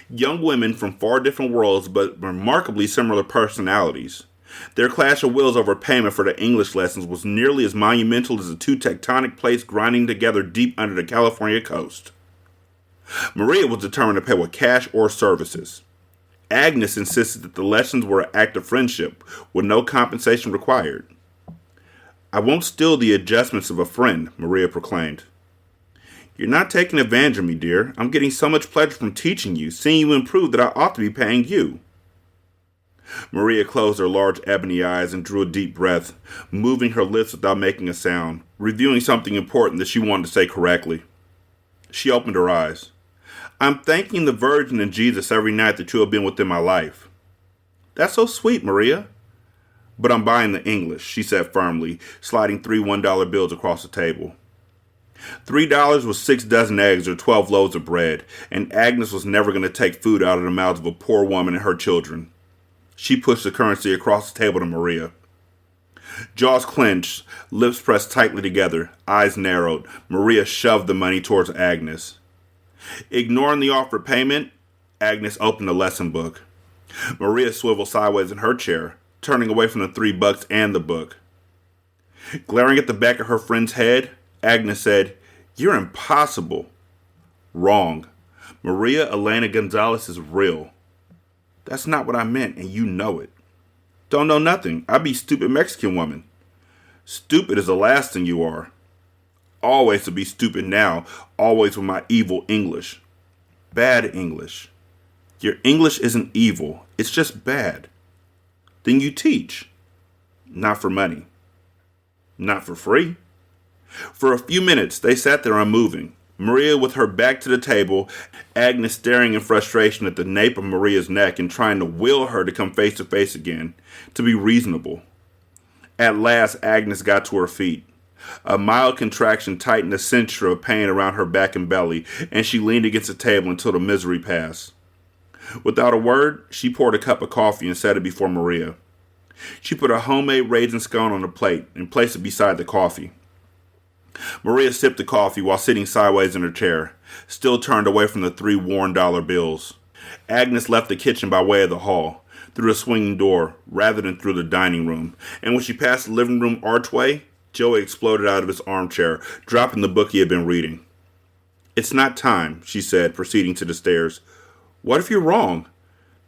young women from far different worlds but remarkably similar personalities, their clash of wills over payment for the English lessons was nearly as monumental as the 2 tectonic plates grinding together deep under the California coast. Maria was determined to pay with cash or services. Agnes insisted that the lessons were an act of friendship, with no compensation required. "I won't steal the adjustments of a friend," Maria proclaimed. "You're not taking advantage of me, dear. I'm getting so much pleasure from teaching you, seeing you improve that I ought to be paying you." Maria closed her large ebony eyes and drew a deep breath, moving her lips without making a sound, reviewing something important that she wanted to say correctly. She opened her eyes. I'm thanking the Virgin and Jesus every night that you have been within my life. That's so sweet, Maria. But I'm buying the English, she said firmly, sliding 3 $1 bills across the table. $3 was 6 dozen eggs or 12 loaves of bread, and Agnes was never going to take food out of the mouths of a poor woman and her children. She pushed the currency across the table to Maria. Jaws clenched, lips pressed tightly together, eyes narrowed. Maria shoved the money towards Agnes. Ignoring the offered payment, Agnes opened the lesson book. Maria swiveled sideways in her chair, turning away from the $3 and the book. Glaring at the back of her friend's head, Agnes said, You're impossible. Wrong. Maria Elena Gonzalez is real. That's not what I meant, and you know it. Don't know nothing. I be stupid Mexican woman. Stupid is the last thing you are. Always to be stupid now, always with my evil English. Bad English. Your English isn't evil, it's just bad. Then you teach. Not for money. Not for free. For a few minutes, they sat there unmoving. Maria with her back to the table, Agnes staring in frustration at the nape of Maria's neck and trying to will her to come face to face again, to be reasonable. At last, Agnes got to her feet. A mild contraction tightened the cincture of pain around her back and belly, and she leaned against the table until the misery passed. Without a word, she poured a cup of coffee and set it before Maria. She put a homemade raisin scone on a plate and placed it beside the coffee. Maria sipped the coffee while sitting sideways in her chair, still turned away from the 3 worn dollar bills. Agnes left the kitchen by way of the hall, through the swinging door, rather than through the dining room, and when she passed the living room archway, Joey exploded out of his armchair, dropping the book he had been reading. It's not time, she said, proceeding to the stairs. What if you're wrong?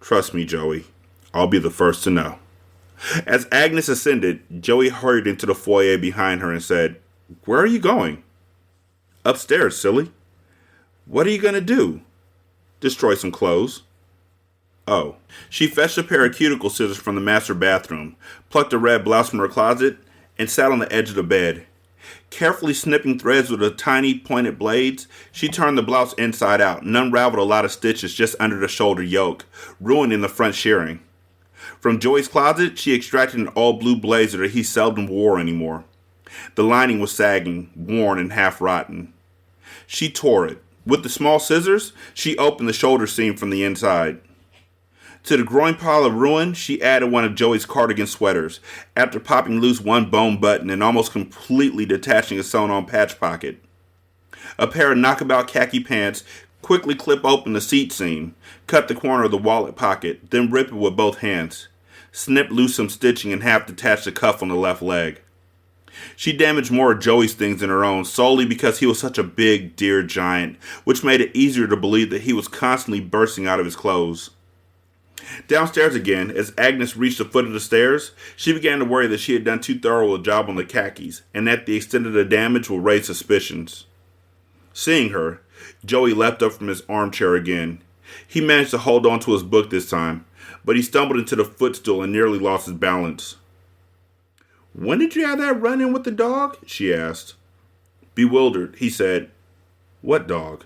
Trust me, Joey. I'll be the first to know. As Agnes ascended, Joey hurried into the foyer behind her and said, Where are you going? Upstairs, silly. What are you going to do? Destroy some clothes. Oh. She fetched a pair of cuticle scissors from the master bathroom, plucked a red blouse from her closet, and sat on the edge of the bed. Carefully snipping threads with the tiny pointed blades, she turned the blouse inside out and unraveled a lot of stitches just under the shoulder yoke, ruining the front shirring. From Joey's closet, she extracted an all-blue blazer that he seldom wore anymore. The lining was sagging, worn, and half-rotten. She tore it. With the small scissors, she opened the shoulder seam from the inside. To the growing pile of ruin, she added one of Joey's cardigan sweaters, after popping loose one bone button and almost completely detaching a sewn-on patch pocket. A pair of knockabout khaki pants quickly clip open the seat seam, cut the corner of the wallet pocket, then rip it with both hands. Snip loose some stitching and half detach the cuff on the left leg. She damaged more of Joey's things than her own, solely because he was such a big, dear giant, which made it easier to believe that he was constantly bursting out of his clothes. Downstairs again, as Agnes reached the foot of the stairs, she began to worry that she had done too thorough a job on the khakis, and that the extent of the damage would raise suspicions. Seeing her, Joey leapt up from his armchair again. He managed to hold on to his book this time, but he stumbled into the footstool and nearly lost his balance. When did you have that run-in with the dog? She asked. Bewildered, he said, What dog?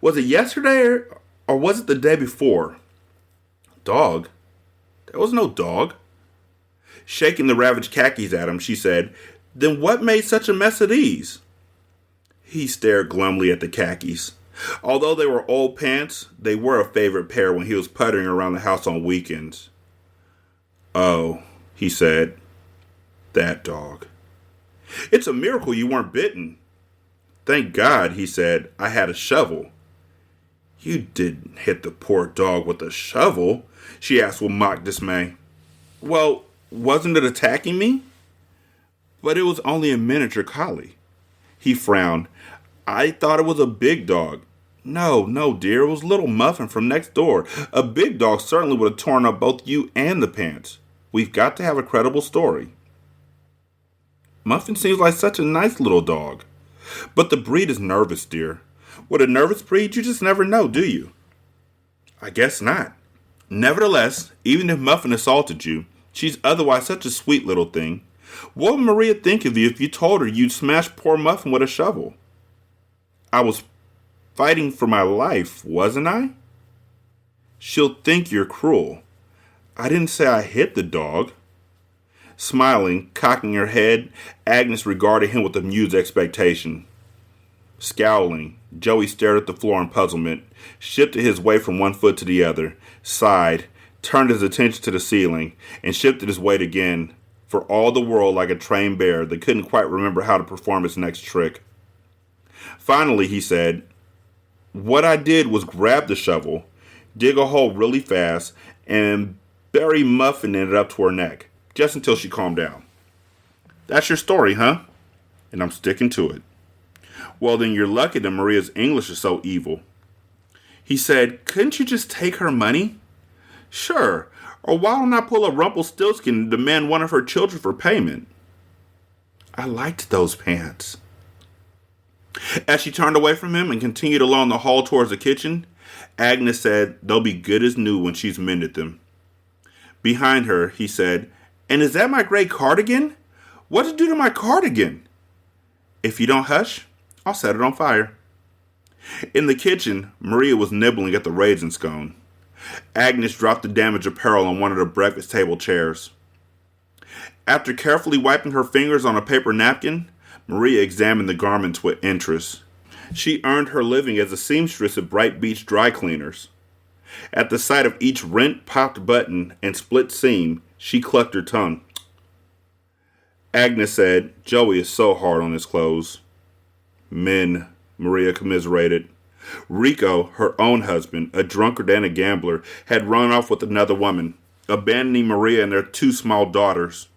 Was it yesterday or was it the day before? Dog? There was no dog. Shaking the ravaged khakis at him, she said, Then what made such a mess of these? He stared glumly at the khakis. Although they were old pants, they were a favorite pair when he was puttering around the house on weekends. Oh, he said, That dog. It's a miracle you weren't bitten. Thank God, he said, I had a shovel. You didn't hit the poor dog with a shovel? She asked with mock dismay. Well, wasn't it attacking me? But it was only a miniature collie. He frowned. I thought it was a big dog. No, dear, it was little Muffin from next door. A big dog certainly would have torn up both you and the pants. We've got to have a credible story. Muffin seems like such a nice little dog. But the breed is nervous, dear. With a nervous breed, you just never know, do you? I guess not. Nevertheless, even if Muffin assaulted you, she's otherwise such a sweet little thing. What would Maria think of you if you told her you'd smash poor Muffin with a shovel? I was fighting for my life, wasn't I? She'll think you're cruel. I didn't say I hit the dog. Smiling, cocking her head, Agnes regarded him with amused expectation. Scowling, Joey stared at the floor in puzzlement, shifted his weight from one foot to the other, sighed, turned his attention to the ceiling, and shifted his weight again, for all the world like a trained bear that couldn't quite remember how to perform its next trick. Finally, he said, "What I did was grab the shovel, dig a hole really fast, and bury Muffin in it up to her neck, just until she calmed down." That's your story, huh? And I'm sticking to it. Well, then you're lucky that Maria's English is so evil. He said, couldn't you just take her money? Sure, or why don't I pull a Rumpelstiltskin and demand one of her children for payment? I liked those pants. As she turned away from him and continued along the hall towards the kitchen, Agnes said they'll be good as new when she's mended them. Behind her, he said, and is that my gray cardigan? What'd you do to my cardigan? If you don't hush, I'll set it on fire. In the kitchen, Maria was nibbling at the raisin scone. Agnes dropped the damaged apparel on one of the breakfast table chairs. After carefully wiping her fingers on a paper napkin, Maria examined the garments with interest. She earned her living as a seamstress at Bright Beach Dry Cleaners. At the sight of each rent, popped button, and split seam, she clucked her tongue. Agnes said, Joey is so hard on his clothes. Men, Maria commiserated. Rico, her own husband, a drunkard and a gambler, had run off with another woman, abandoning Maria and their 2 small daughters.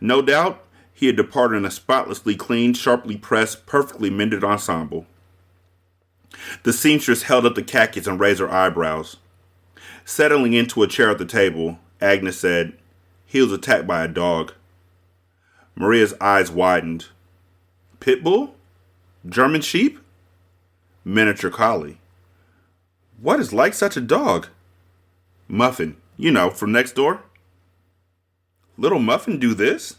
No doubt, he had departed in a spotlessly clean, sharply pressed, perfectly mended ensemble. The seamstress held up the khakis and raised her eyebrows. Settling into a chair at the table, Agnes said, he was attacked by a dog. Maria's eyes widened. Pit bull? German sheep? Miniature collie. What is like such a dog? Muffin, from next door. Little Muffin do this?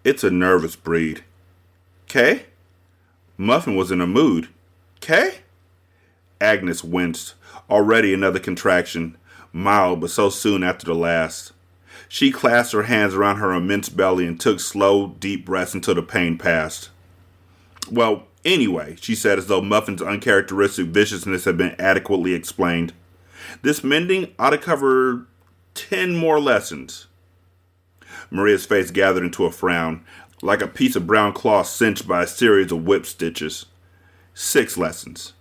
It's a nervous breed. Kay? Muffin was in a mood. Kay? Agnes winced. Already another contraction, mild but so soon after the last. She clasped her hands around her immense belly and took slow, deep breaths until the pain passed. Well, anyway, she said as though Muffin's uncharacteristic viciousness had been adequately explained. This mending ought to cover 10 more lessons. Maria's face gathered into a frown, like a piece of brown cloth cinched by a series of whip stitches. 6 lessons.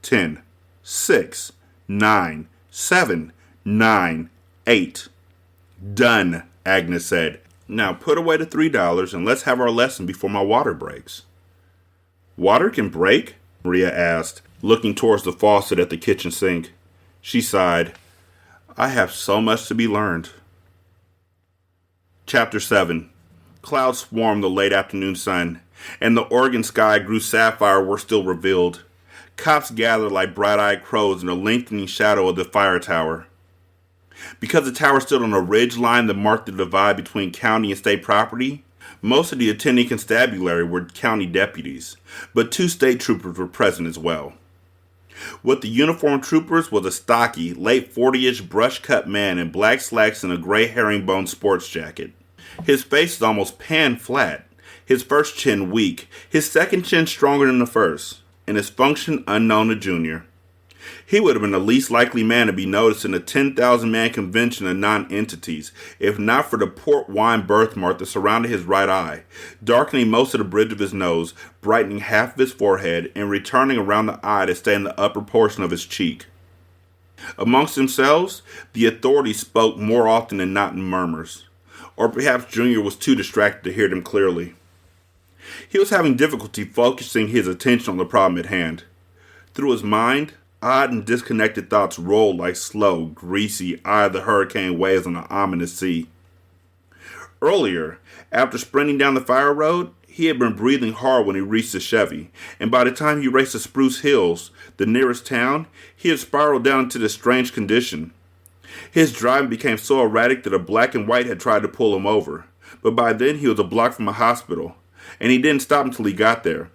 10. 6. 9. 7. 9. 8. Done, Agnes said. Now put away the $3 and let's have our lesson before my water breaks. Water can break? Maria asked, looking towards the faucet at the kitchen sink. She sighed. I have so much to be learned. Chapter 7. Clouds swarmed the late afternoon sun, and the Oregon sky grew sapphire where still revealed. Cops gathered like bright-eyed crows in the lengthening shadow of the fire tower. Because the tower stood on a ridge line that marked the divide between county and state property, most of the attending constabulary were county deputies, but 2 state troopers were present as well. With the uniformed troopers was a stocky, late 40-ish brush-cut man in black slacks and a gray herringbone sports jacket. His face was almost pan-flat, his first chin weak, his second chin stronger than the first, and his function unknown to Junior. He would have been the least likely man to be noticed in a 10,000-man convention of non-entities, if not for the port wine birthmark that surrounded his right eye, darkening most of the bridge of his nose, brightening half of his forehead, and returning around the eye to stay in the upper portion of his cheek. Amongst themselves, the authorities spoke more often than not in murmurs, or perhaps Junior was too distracted to hear them clearly. He was having difficulty focusing his attention on the problem at hand. Through his mind, odd and disconnected thoughts rolled like slow, greasy, eye of the hurricane waves on an ominous sea. Earlier, after sprinting down the fire road, he had been breathing hard when he reached the Chevy, and by the time he raced the Spruce Hills, the nearest town, he had spiraled down into this strange condition. His driving became so erratic that a black and white had tried to pull him over, but by then he was a block from a hospital, and he didn't stop until he got there.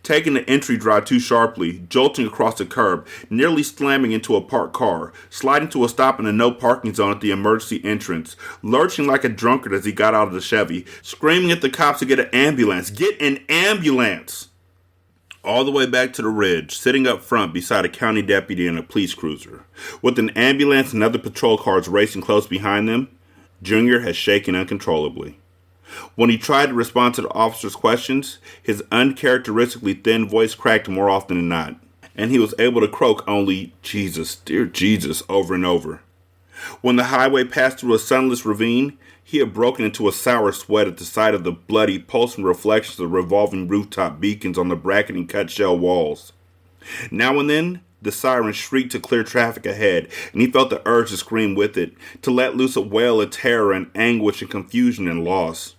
Taking the entry drive too sharply, jolting across the curb, nearly slamming into a parked car, sliding to a stop in a no parking zone at the emergency entrance, lurching like a drunkard as he got out of the Chevy, screaming at the cops to get an ambulance. Get an ambulance! All the way back to the ridge, sitting up front beside a county deputy in a police cruiser. With an ambulance and other patrol cars racing close behind them, Junior had shaken uncontrollably. When he tried to respond to the officer's questions, his uncharacteristically thin voice cracked more often than not, and he was able to croak only, "Jesus, dear Jesus," over and over. When the highway passed through a sunless ravine, he had broken into a sour sweat at the sight of the bloody, pulsing reflections of revolving rooftop beacons on the bracketing cut-shell walls. Now and then, the siren shrieked to clear traffic ahead, and he felt the urge to scream with it, to let loose a wail of terror and anguish and confusion and loss.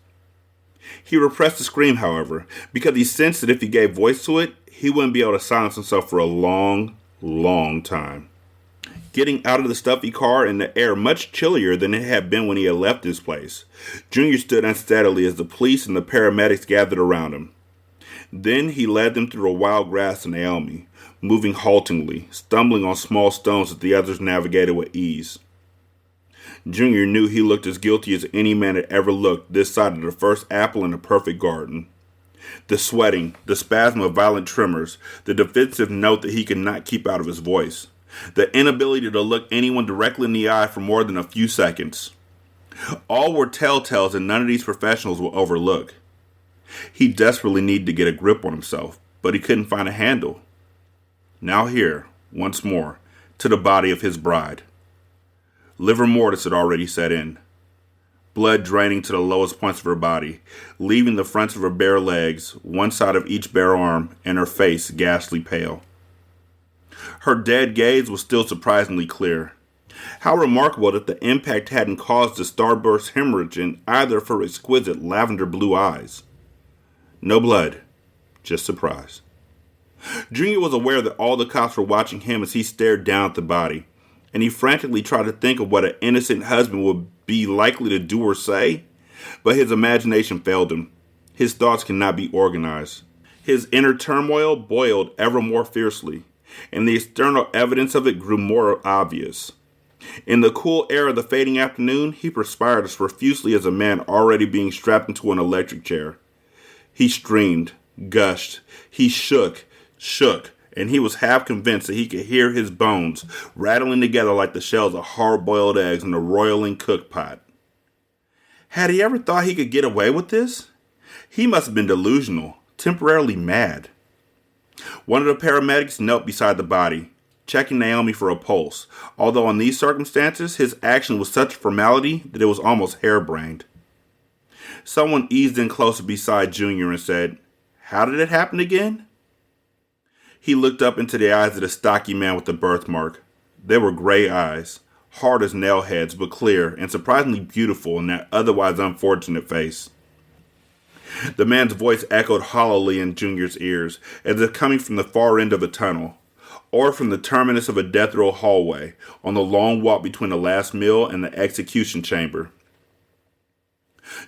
He repressed the scream, however, because he sensed that if he gave voice to it, he wouldn't be able to silence himself for a long, long time. Getting out of the stuffy car in the air much chillier than it had been when he had left this place, Junior stood unsteadily as the police and the paramedics gathered around him. Then he led them through the wild grass to Naomi, moving haltingly, stumbling on small stones that the others navigated with ease. Junior knew he looked as guilty as any man had ever looked this side of the first apple in a perfect garden. The sweating, the spasm of violent tremors, the defensive note that he could not keep out of his voice, the inability to look anyone directly in the eye for more than a few seconds. All were telltales that none of these professionals will overlook. He desperately needed to get a grip on himself, but he couldn't find a handle. Now here, once more, to the body of his bride. Livor mortis had already set in. Blood draining to the lowest points of her body, leaving the fronts of her bare legs, one side of each bare arm, and her face ghastly pale. Her dead gaze was still surprisingly clear. How remarkable that the impact hadn't caused a starburst hemorrhage in either of her exquisite lavender blue eyes. No blood, just surprise. Junior was aware that all the cops were watching him as he stared down at the body, and he frantically tried to think of what an innocent husband would be likely to do or say, but his imagination failed him. His thoughts could not be organized. His inner turmoil boiled ever more fiercely, and the external evidence of it grew more obvious. In the cool air of the fading afternoon, he perspired as profusely as a man already being strapped into an electric chair. He streamed, gushed, he shook, and he was half convinced that he could hear his bones rattling together like the shells of hard-boiled eggs in a roiling cook pot. Had he ever thought he could get away with this? He must have been delusional, temporarily mad. One of the paramedics knelt beside the body, checking Naomi for a pulse, although in these circumstances, his action was such a formality that it was almost harebrained. Someone eased in closer beside Junior and said, "How did it happen again?" He looked up into the eyes of the stocky man with the birthmark. They were gray eyes, hard as nail heads, but clear and surprisingly beautiful in that otherwise unfortunate face. The man's voice echoed hollowly in Junior's ears, as if coming from the far end of a tunnel, or from the terminus of a death row hallway, on the long walk between the last meal and the execution chamber.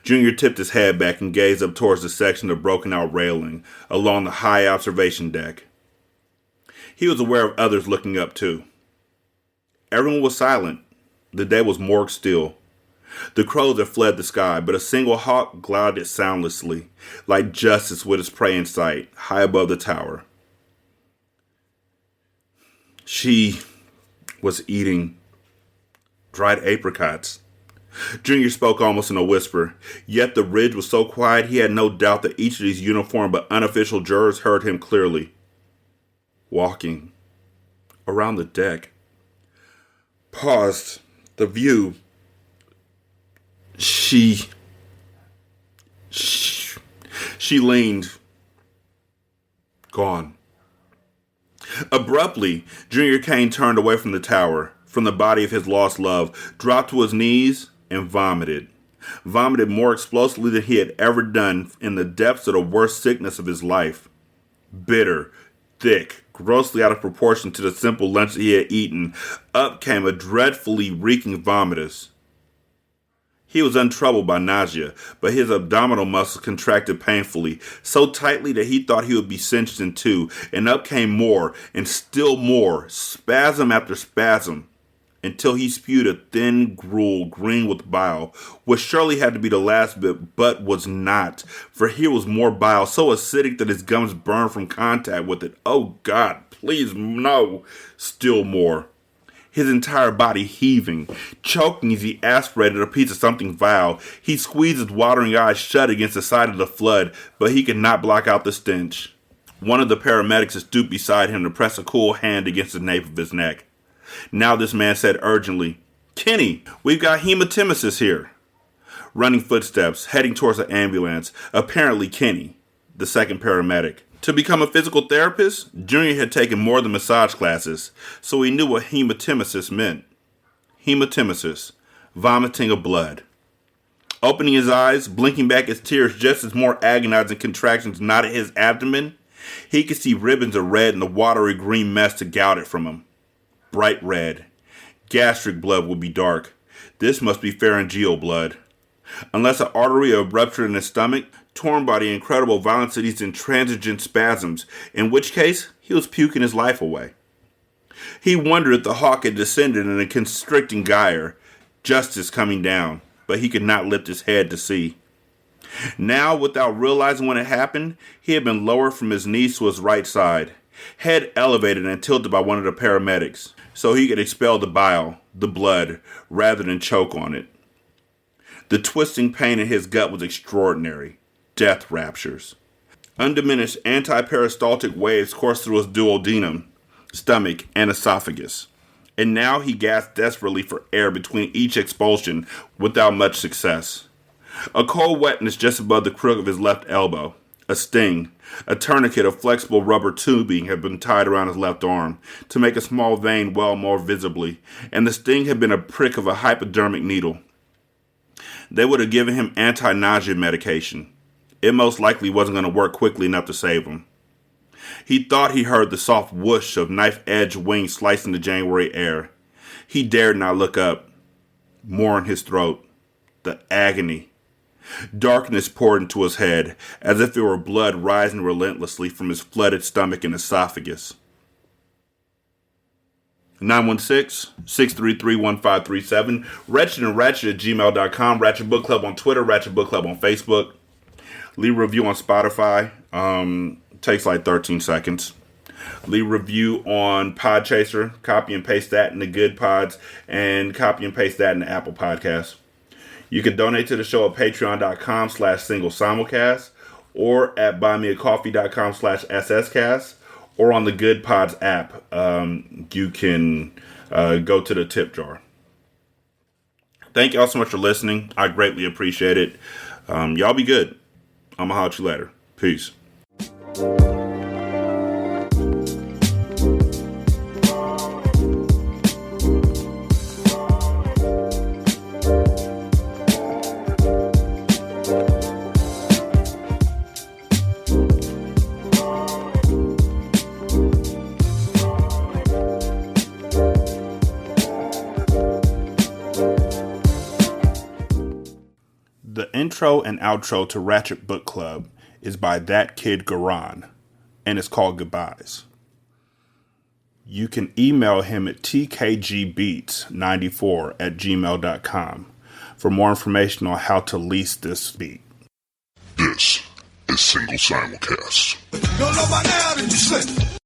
Junior tipped his head back and gazed up towards the section of broken-out railing along the high observation deck. He was aware of others looking up, too. Everyone was silent. The day was morgue still. The crows had fled the sky, but a single hawk glided soundlessly, like justice with its prey in sight, high above the tower. She was eating dried apricots. Junior spoke almost in a whisper, yet the ridge was so quiet he had no doubt that each of these uniformed but unofficial jurors heard him clearly. Walking around the deck. Paused. The view. She leaned. Gone. Abruptly, Junior Cain turned away from the tower, from the body of his lost love, dropped to his knees, and vomited. Vomited more explosively than he had ever done in the depths of the worst sickness of his life. Bitter, thick, grossly out of proportion to the simple lunch that he had eaten, up came a dreadfully reeking vomitus. He was untroubled by nausea, but his abdominal muscles contracted painfully, so tightly that he thought he would be cinched in two, and up came more, and still more, spasm after spasm, until he spewed a thin gruel green with bile, which surely had to be the last bit, but was not, for here was more bile, so acidic that his gums burned from contact with it. Oh God, please no! Still more. His entire body heaving, choking as he aspirated a piece of something vile. He squeezed his watering eyes shut against the side of the flood, but he could not block out the stench. One of the paramedics stooped beside him to press a cool hand against the nape of his neck. Now this man said urgently, "Kenny, we've got hematemesis here." Running footsteps, heading towards the ambulance, apparently Kenny, the second paramedic. To become a physical therapist, Junior had taken more than massage classes, so he knew what hematemesis meant. Hematemesis, vomiting of blood. Opening his eyes, blinking back his tears just as more agonizing contractions knotted his abdomen, he could see ribbons of red in the watery green mess that gouted from him. Bright red. Gastric blood would be dark. This must be pharyngeal blood. Unless an artery had ruptured in his stomach, torn by the incredible violence of these intransigent spasms, in which case he was puking his life away. He wondered if the hawk had descended in a constricting gyre, justice coming down, but he could not lift his head to see. Now, without realizing when it happened, he had been lowered from his knees to his right side, head elevated and tilted by one of the paramedics, so he could expel the bile, the blood, rather than choke on it. The twisting pain in his gut was extraordinary. Death raptures. Undiminished anti-peristaltic waves coursed through his duodenum, stomach, and esophagus. And now he gasped desperately for air between each expulsion without much success. A cold wetness just above the crook of his left elbow. A sting. A tourniquet of flexible rubber tubing had been tied around his left arm to make a small vein well more visibly, and the sting had been a prick of a hypodermic needle. They would have given him anti-nausea medication. It most likely wasn't going to work quickly enough to save him. He thought he heard the soft whoosh of knife-edged wings slicing the January air. He dared not look up. More in his throat. The agony. Darkness poured into his head, as if there were blood rising relentlessly from his flooded stomach and esophagus. 916-633-1537. Ratchet and Ratchet at gmail.com. Ratchet Book Club on Twitter. Ratchet Book Club on Facebook. Leave a review on Spotify. Takes like 13 seconds. Leave a review on Podchaser. Copy and paste that in the Good Pods. And copy and paste that in the Apple Podcasts. You can donate to the show at patreon.com/singlesimulcast or at buymeacoffee.com/sscast or on the Good Pods app. You can go to the tip jar. Thank y'all so much for listening. I greatly appreciate it. Y'all be good. I'm going to holler at you later. Peace. The intro and outro to Ratchet Book Club is by That Kid Garan, and it's called Goodbyes. You can email him at tkgbeats94@gmail.com for more information on how to lease this beat. This is Single Simulcast.